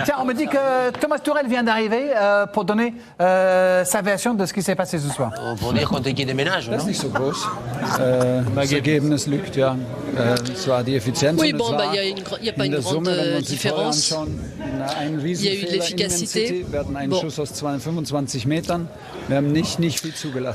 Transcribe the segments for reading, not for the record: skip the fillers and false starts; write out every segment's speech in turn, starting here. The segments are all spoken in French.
Tiens, on me dit que Thomas Tuchel vient d'arriver pour donner sa version de ce qui s'est passé ce soir. Pour dire qu'on était qui déménage, non? Das ist nicht so groß. Das Ergebnis lügt, ja. Zwar die Effizienz. Oui, bon, il n'y a pas une grande différence. Il y a eu de l'efficacité. Bon.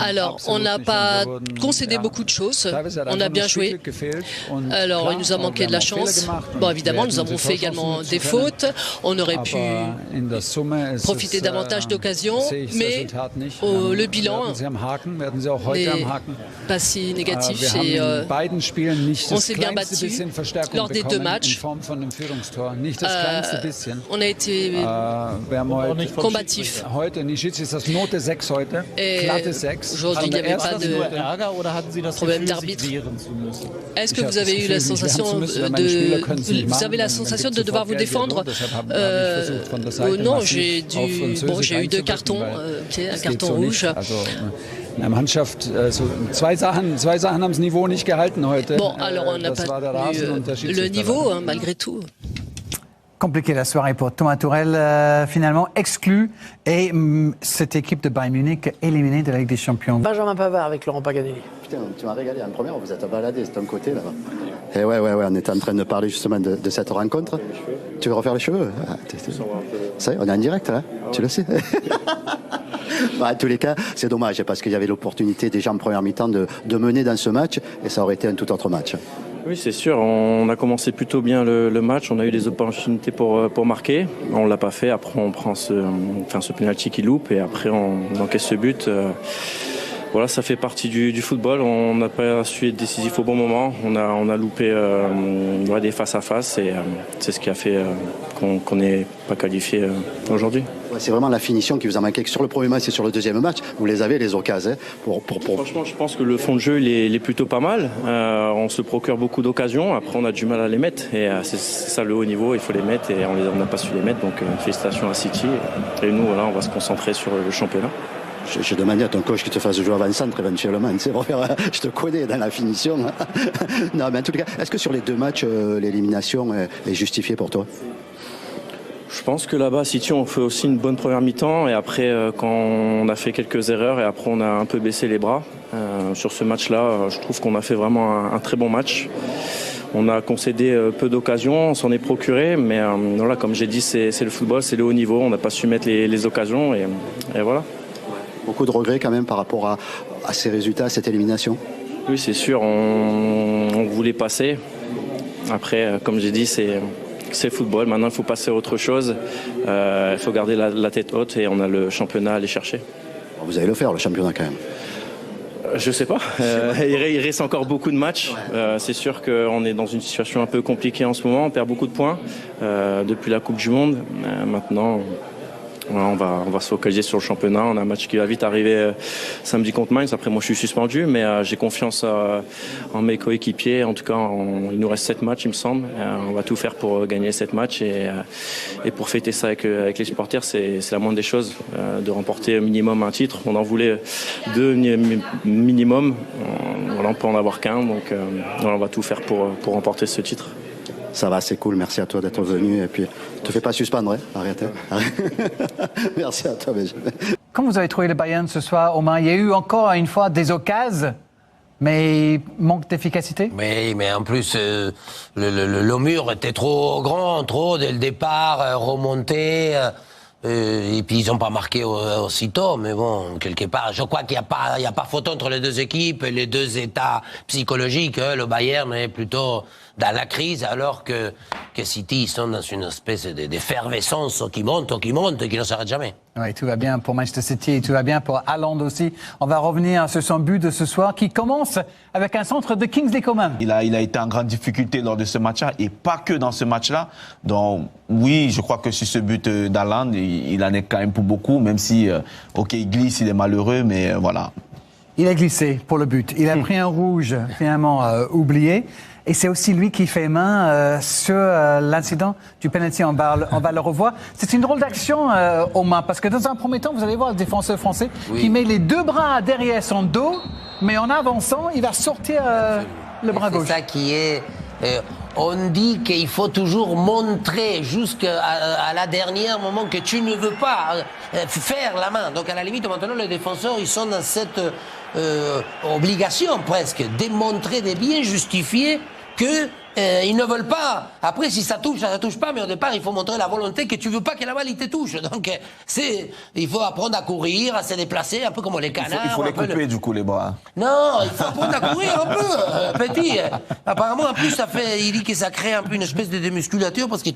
Alors, on n'a pas concédé beaucoup de choses. On a bien joué. Alors, il nous a manqué de la chance. Bon, évidemment, nous avons fait également des fautes. On aurait pu profiter davantage d'occasions, mais le bilan n'est pas si négatif. Et, on s'est bien battu lors des deux matchs. On a été combatif. Et aujourd'hui, il n'y avait pas de problème d'arbitre. Est-ce que vous avez eu la sensation de devoir vous défendre? Non, j'ai eu 2 cartons, un carton rouge. In der Mannschaft, zwei Sachen haben das Niveau nicht gehalten heute. Bon, alors on n'a pas eu le niveau, hein, malgré tout. Compliqué la soirée pour Thomas Tuchel, finalement exclu, et cette équipe de Bayern Munich éliminée de la Ligue des Champions. Benjamin Pavard avec Laurent Paganelli. Putain, tu m'as régalé en première, vous êtes baladé, c'est un côté là-bas. Et ouais, on était en train de parler justement de cette rencontre. Tu veux refaire les cheveux? Ça y est, on est en direct là, tu le sais. En tous les cas, c'est dommage parce qu'il y avait l'opportunité déjà en première mi-temps de mener dans ce match et ça aurait été un tout autre match. Oui, c'est sûr. On a commencé plutôt bien le match. On a eu des opportunités pour marquer. On l'a pas fait. Après, on prend ce penalty qui loupe et après on encaisse ce but. Voilà, ça fait partie du football. On n'a pas su être décisif au bon moment. On a loupé des face à face et c'est ce qui a fait qu'on n'est pas qualifié aujourd'hui. Ouais, c'est vraiment la finition qui vous a manqué. Sur le premier match et sur le deuxième match, vous les avez les occasions. Franchement, je pense que le fond de jeu il est plutôt pas mal. On se procure beaucoup d'occasions. Après, on a du mal à les mettre et c'est ça le haut niveau. Il faut les mettre et on n'a pas su les mettre. Donc félicitations à City. Et nous, voilà, on va se concentrer sur le championnat. Je demandais à ton coach qu'il te fasse jouer avant-centre éventuellement. Je te connais dans la finition. Non, mais en tout cas, est-ce que sur les 2 matchs, l'élimination est justifiée pour toi? Je pense que là-bas, City, on fait aussi une bonne première mi-temps. Et après, quand on a fait quelques erreurs et après on a un peu baissé les bras. Sur ce match-là, je trouve qu'on a fait vraiment un très bon match. On a concédé peu d'occasions, on s'en est procuré. Mais voilà, comme j'ai dit, c'est le football, c'est le haut niveau. On n'a pas su mettre les occasions et voilà. Beaucoup de regrets quand même par rapport à ces résultats, à cette élimination. Oui, c'est sûr, on voulait passer. Après, comme j'ai dit, c'est le football. Maintenant, il faut passer à autre chose. Il faut garder la tête haute et on a le championnat à aller chercher. Vous allez le faire, le championnat quand même. Je sais pas. Il reste encore beaucoup de matchs. C'est sûr qu'on est dans une situation un peu compliquée en ce moment. On perd beaucoup de points depuis la Coupe du Monde. Maintenant... On va se focaliser sur le championnat. On a un match qui va vite arriver samedi contre Mainz. Après, moi, je suis suspendu, mais j'ai confiance en mes coéquipiers. En tout cas, il nous reste 7 matchs, il me semble. On va tout faire pour gagner 7 matchs et pour fêter ça avec les supporters, c'est la moindre des choses de remporter minimum un titre. On en voulait 2 minimum. Voilà, on peut en avoir qu'un, donc voilà, on va tout faire pour remporter ce titre. Ça va, c'est cool. Merci à toi d'être venu. Et puis, ne te fais pas suspendre. Hein. Arrête. Merci à toi, Benjamin. Comment vous avez trouvé le Bayern ce soir, Omar? Il y a eu encore une fois des occasions, mais manque d'efficacité? Oui, mais en plus, le mur était trop grand, trop dès le départ, remonté. Et puis ils n'ont pas marqué aussitôt, mais bon, quelque part, je crois qu'il n'y a pas photo entre les 2 équipes, les 2 états psychologiques. Le Bayern est plutôt dans la crise, alors que City, ils sont dans une espèce d'effervescence qui monte et qui ne s'arrête jamais. Oui, tout va bien pour Manchester City et tout va bien pour Haaland aussi. On va revenir sur son but de ce soir qui commence avec un centre de Kingsley Coman. Il a été en grande difficulté lors de ce match-là et pas que dans ce match-là. Donc oui, je crois que sur ce but d'Haaland, il en est quand même pour beaucoup, même si, il glisse, il est malheureux, mais voilà. Il a glissé pour le but. Il a pris un rouge, finalement oublié. Et c'est aussi lui qui fait main sur l'incident du penalty. On va le revoir. C'est une drôle d'action, Omar, parce que dans un premier temps, vous allez voir le défenseur français qui met les 2 bras derrière son dos, mais en avançant, il va sortir le bras gauche. C'est ça qui est... on dit qu'il faut toujours montrer jusqu'à la dernière moment que tu ne veux pas faire la main. Donc à la limite, maintenant, les défenseurs, ils sont dans cette obligation presque, de montrer, de bien justifier que ils ne veulent pas. Après, si ça touche pas, mais au départ, il faut montrer la volonté que tu veux pas que la balle te touche. Donc, il faut apprendre à courir, à se déplacer, un peu comme les canards. Il faut les couper, du coup, les bras. Non, il faut apprendre à courir un peu, petit. Apparemment, en plus, il dit que ça crée un peu une espèce de musculature parce que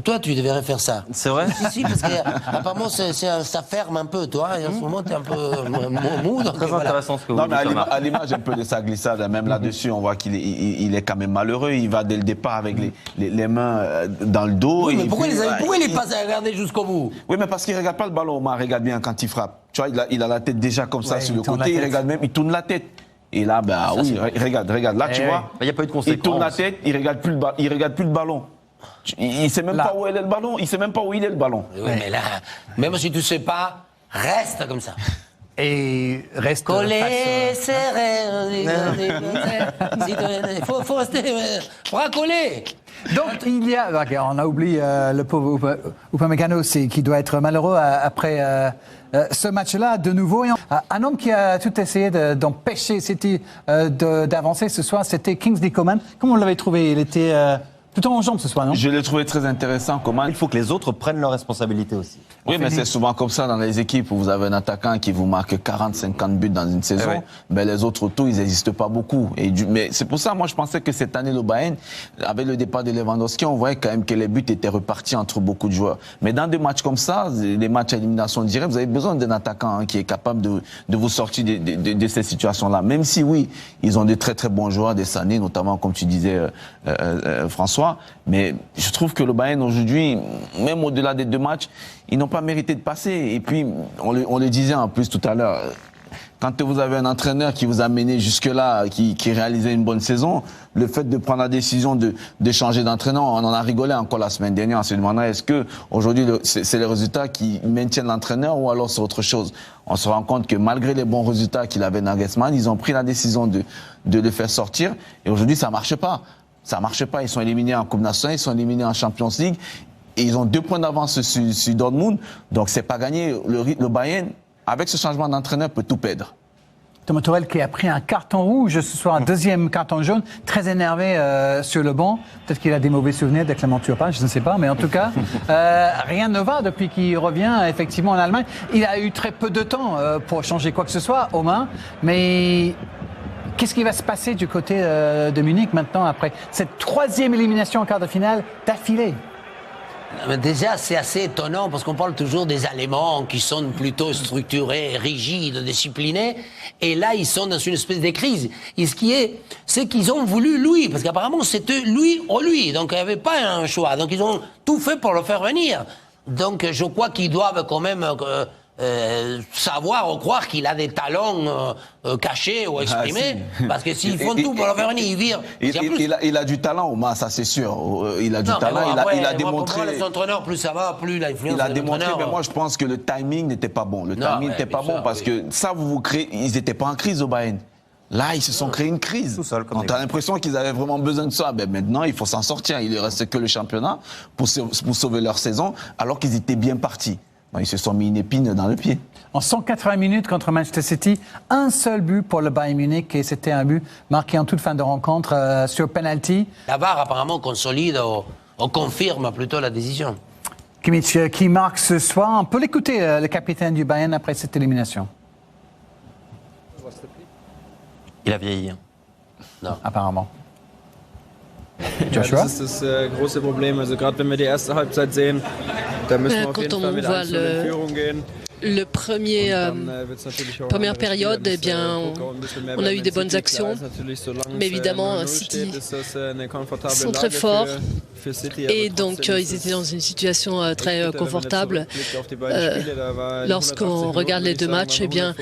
toi, tu devrais faire ça. C'est vrai? Si, parce que apparemment, ça ferme un peu, toi. Et en ce moment, t'es un peu mou. Donc, très intéressant ce que vous dites. Non, mais à l'image un peu de sa glissade, même là-dessus, on voit qu'il est quand même malheureux. Il va dès le départ avec les mains dans le dos. Oui, mais pourquoi il est pas à regarder jusqu'au bout? Oui, mais parce qu'il ne regarde pas le ballon, Omar, regarde bien quand il frappe. Tu vois, il a la tête déjà comme ça sur le côté, il regarde même, il tourne la tête. Et là, regarde, là, tu vois. Il n'y a pas eu de conséquence. Il tourne la tête, il regarde plus le ballon. Il ne sait même pas où est le ballon, il ne sait même pas où il est le ballon. Oui, mais là, même si tu ne sais pas, reste comme ça. Et reste collé, serré. Il faut rester bras collés. Donc, on a oublié le pauvre Upamecano qui doit être malheureux après ce match-là de nouveau. Un homme qui a tout essayé d'empêcher City d'avancer ce soir, c'était Kingsley Coman. Comment vous l'avez trouvé? Il était plutôt en jambes ce soir, non? Je l'ai trouvé très intéressant, Coman. Il faut que les autres prennent leurs responsabilités aussi. Oui, mais c'est souvent comme ça dans les équipes où vous avez un attaquant qui vous marque 40-50 buts dans une saison. Mais les autres autour, ils n'existent pas beaucoup. Mais c'est pour ça, moi, je pensais que cette année, le Bayern, avec le départ de Lewandowski, on voyait quand même que les buts étaient repartis entre beaucoup de joueurs. Mais dans des matchs comme ça, les matchs à élimination directe, vous avez besoin d'un attaquant qui est capable de vous sortir de ces situations-là. Même si, oui, ils ont de très très bons joueurs, des Sané, notamment, comme tu disais, François. Mais je trouve que le Bayern, aujourd'hui, même au-delà des deux matchs, ils n'ont pas mérité de passer. Et puis, on le disait en plus tout à l'heure, quand vous avez un entraîneur qui vous a mené jusque-là, qui réalisait une bonne saison, le fait de prendre la décision de changer d'entraîneur, on en a rigolé encore la semaine dernière en se demandant est-ce que aujourd'hui c'est les résultats qui maintiennent l'entraîneur ou alors c'est autre chose. On se rend compte que malgré les bons résultats qu'il avait Nagelsmann, ils ont pris la décision de le faire sortir et aujourd'hui ça marche pas. Ça marche pas. Ils sont éliminés en Coupe nationale, ils sont éliminés en Champions League. Et ils ont 2 points d'avance sur Dortmund. Donc c'est pas gagné. Le Bayern, avec ce changement d'entraîneur, peut tout perdre. Thomas Tuchel qui a pris un carton rouge ce soir, un deuxième carton jaune, très énervé sur le banc. Peut-être qu'il a des mauvais souvenirs de Clément Turpin, je ne sais pas. Mais en tout cas, rien ne va depuis qu'il revient effectivement en Allemagne. Il a eu très peu de temps pour changer quoi que ce soit aux mains. Mais qu'est-ce qui va se passer du côté de Munich maintenant après cette 3e élimination en quart de finale d'affilée? Déjà, c'est assez étonnant parce qu'on parle toujours des Allemands qui sont plutôt structurés, rigides, disciplinés. Et là, ils sont dans une espèce de crise. Et c'est qu'ils ont voulu lui, parce qu'apparemment, c'était lui ou lui. Donc, il n'y avait pas un choix. Donc, ils ont tout fait pour le faire venir. Donc, je crois qu'ils doivent quand même savoir ou croire qu'il a des talents cachés ou exprimés, parce que s'ils font tout pour le faire venir, ils virent. Il a du talent, Omar, ça c'est sûr. Il a du talent, après, il a démontré. Pour moi, les entraîneurs, plus ça va, plus l'influence. Il a démontré, mais moi je pense que le timing n'était pas bon. Le timing n'était pas bon parce que ça, vous créez. Ils n'étaient pas en crise au Bayern. Là, ils se sont créés une crise. Tout seul, on a l'impression qu'ils avaient vraiment besoin de ça. Ben, maintenant, il faut s'en sortir. Il ne reste que le championnat pour sauver leur saison, alors qu'ils étaient bien partis. Ils se sont mis une épine dans le pied. En 180 minutes contre Manchester City, un seul but pour le Bayern Munich et c'était un but marqué en toute fin de rencontre sur penalty. La VAR apparemment consolide ou confirme plutôt la décision. Kimmich qui marque ce soir. On peut l'écouter, le capitaine du Bayern, après cette élimination. Il a vieilli. Non. Apparemment. Joshua? Das ist das große Problem. Also gerade wenn wir die erste Halbzeit sehen, da müssen wir auf jeden Fall mit 1-0 in Führung gehen. Le première période, eh bien, on a eu des bonnes actions, mais évidemment, City sont très forts et donc ils étaient dans une situation très confortable. Lorsqu'on regarde les deux matchs, eh bien,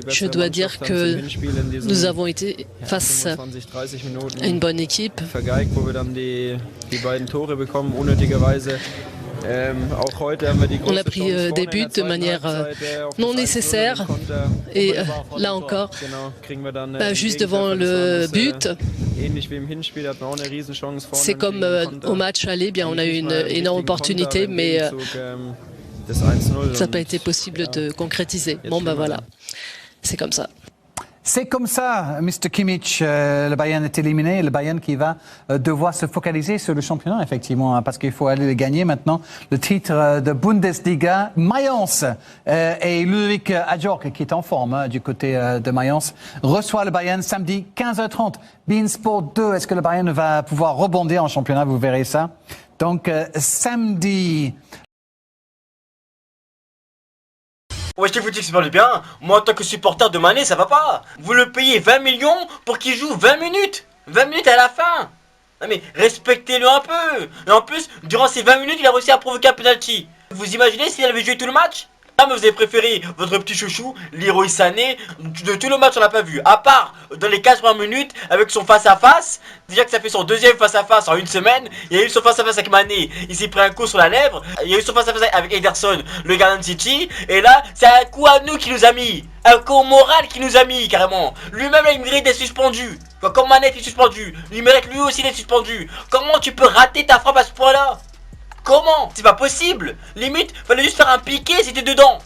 je dois dire que nous avons été face à une bonne équipe. On a pris des buts de manière non nécessaire. Et là encore, juste devant le but, c'est comme au match aller, bien, on a eu une énorme opportunité, mais ça n'a pas été possible de concrétiser. Bon, ben voilà, c'est comme ça. C'est comme ça, Mr. Kimmich, le Bayern est éliminé, le Bayern qui va devoir se focaliser sur le championnat, effectivement, hein, parce qu'il faut aller gagner maintenant le titre de Bundesliga. Mayence et Ludovic Ajorc, qui est en forme hein, du côté de Mayence, reçoit le Bayern samedi 15h30. beIN Sport 2, est-ce que le Bayern va pouvoir rebondir en championnat? Vous verrez ça. Donc, samedi... Ouais, je vous parle bien. Moi, en tant que supporter de Mané, ça va pas. Vous le payez 20 millions pour qu'il joue 20 minutes. 20 minutes à la fin. Non mais, respectez-le un peu. Et en plus, durant ces 20 minutes, il a réussi à provoquer un penalty. Vous imaginez s'il avait joué tout le match? Ah, mais vous avez préféré votre petit chouchou, Leroy Sané. De tout le match, on l'a pas vu. À part dans les 80 minutes, avec son face-à-face. Déjà que ça fait son deuxième face-à-face en une semaine. Il y a eu son face-à-face avec Mané. Il s'est pris un coup sur la lèvre. Il y a eu son face-à-face avec Ederson, le gardien de City. Et là, c'est un coup à nous qui nous a mis. Un coup moral qui nous a mis, carrément. Lui-même, là, il mérite d'être suspendu. Comme Mané est suspendu, il mérite lui aussi d'être suspendu. Comment tu peux rater ta frappe à ce point-là? Comment? C'est pas possible. Limite, fallait juste faire un piqué si t'es dedans.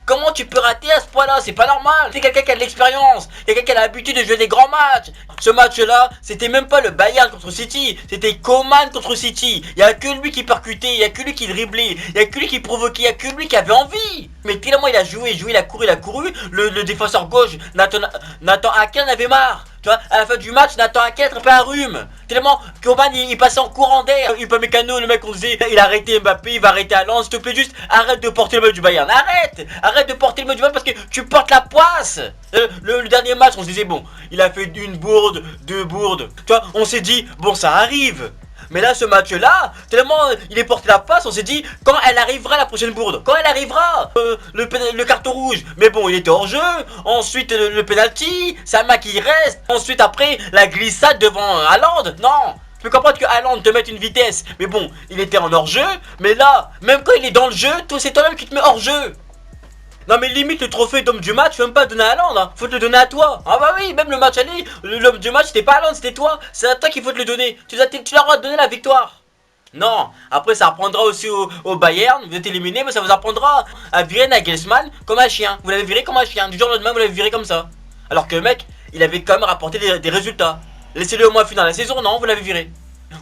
Comment tu peux rater à ce point-là? C'est pas normal. C'est quelqu'un qui a de l'expérience, quelqu'un qui a l'habitude de jouer des grands matchs. Ce match-là, c'était même pas le Bayern contre City, c'était Coman contre City. Il y a que lui qui percutait, il y a que lui qui driblait, il y a que lui qui provoquait, il y a que lui qui avait envie. Mais tellement il a joué, il a couru. Le défenseur gauche, Nathan Ake en avait marre. Tu vois, à la fin du match, Nathan Ake attrapait un rhume. Tellement Coman il passait en courant d'air. Upamecano, le mec on disait, il a arrêté Mbappé, il va arrêter Haaland. S'il te plaît, juste arrête de porter le maillot du Bayern. Arrête de porter le maillot du Bayern parce que tu portes la poisse. Le dernier match, on se disait, bon, il a fait une bourde, deux bourdes. Tu vois, on s'est dit, bon, ça arrive. Mais là, ce match-là, tellement il est porté la passe, on s'est dit, quand elle arrivera la prochaine bourde? Quand elle arrivera le carton rouge? Mais bon, il était hors jeu. Ensuite, le penalty, Sama qui reste. Ensuite, après, la glissade devant Haaland. Non, je peux comprendre que Haaland te mette une vitesse. Mais bon, il était en hors-jeu. Mais là, même quand il est dans le jeu, c'est toi-même qui te mets hors-jeu. Non mais limite le trophée d'homme du match, faut même pas le donner à Haaland, hein. Faut te le donner à toi. Ah bah oui, même le match aller, l'homme du match c'était pas Haaland, c'était toi. C'est à toi qu'il faut te le donner. Tu l'as le droit de donner la victoire. Non, après ça apprendra aussi au Bayern, vous êtes éliminé, mais ça vous apprendra à virer Nagelsmann comme un chien. Vous l'avez viré comme un chien, du jour au lendemain vous l'avez viré comme ça. Alors que le mec, il avait quand même rapporté des résultats. Laissez-le au moins finir la saison, non, vous l'avez viré.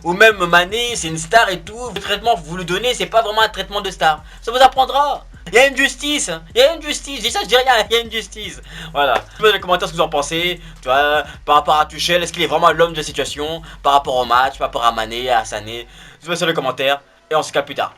Ou même Mané, c'est une star et tout, le traitement que vous lui donnez, c'est pas vraiment un traitement de star. Ça vous apprendra. Il y a une justice, il y a une justice, j'ai ça, je dis rien, il y a une justice. Voilà, mettez dans les commentaires ce que vous en pensez, tu vois, par rapport à Tuchel, est-ce qu'il est vraiment l'homme de la situation, par rapport au match, par rapport à Mané, à Sané, je vous mets sur les commentaires, et on se capte plus tard.